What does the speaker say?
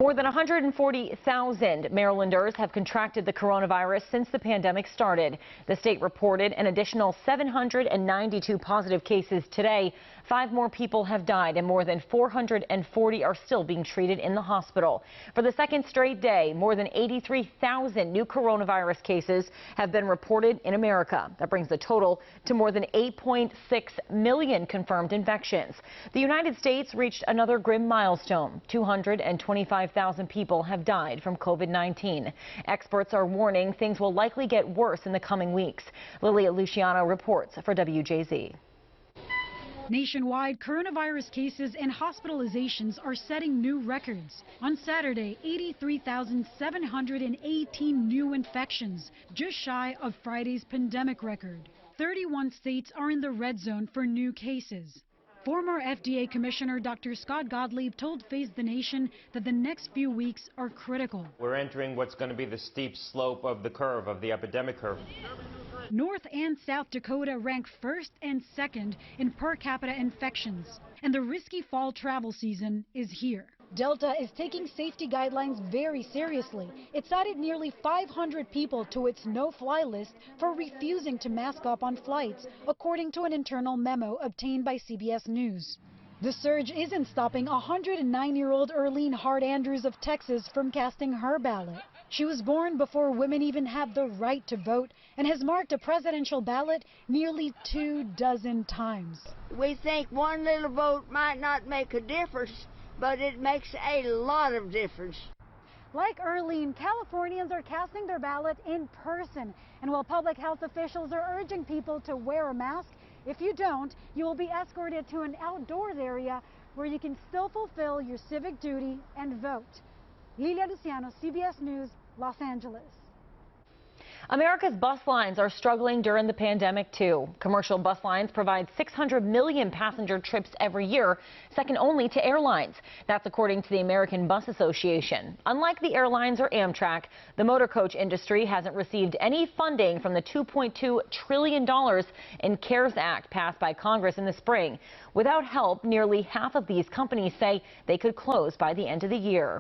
More than 140,000 Marylanders have contracted the coronavirus since the pandemic started. The state reported an additional 792 positive cases today. 5 more people have died and more than 440 are still being treated in the hospital. For the second straight day, more than 83,000 new coronavirus cases have been reported in America. That brings the total to more than 8.6 million confirmed infections. The United States reached another grim milestone. 225,000 people have died from COVID-19. Experts are warning things will likely get worse in the coming weeks. Lilia Luciano reports for WJZ. Nationwide, coronavirus cases and hospitalizations are setting new records. On Saturday, 83,718 new infections, just shy of Friday's pandemic record. 31 states are in the red zone for new cases. Former FDA Commissioner Dr. Scott Gottlieb told Face the Nation that the next few weeks are critical. We're entering what's going to be the steep slope of the curve, of the epidemic curve. North and South Dakota rank first and second in per capita infections, and the risky fall travel season is here. Delta is taking safety guidelines very seriously. It's added nearly 500 people to its no-fly list for refusing to mask up on flights, according to an internal memo obtained by CBS News. The surge isn't stopping 109-year-old Earlene Hart Andrews of Texas from casting her ballot. She was born before women even had the right to vote and has marked a presidential ballot nearly 24 times. We think one little vote might not make a difference, but it makes a lot of difference. Like Earlene, Californians are casting their ballot in person. And while public health officials are urging people to wear a mask, if you don't, you will be escorted to an outdoors area where you can still fulfill your civic duty and vote. Lilia Luciano, CBS News, Los Angeles. America's bus lines are struggling during the pandemic, too. Commercial bus lines provide 600 million passenger trips every year, second only to airlines. That's according to the American Bus Association. Unlike the airlines or Amtrak, the motor coach industry hasn't received any funding from the $2.2 trillion in CARES Act passed by Congress in the spring. Without help, nearly half of these companies say they could close by the end of the year.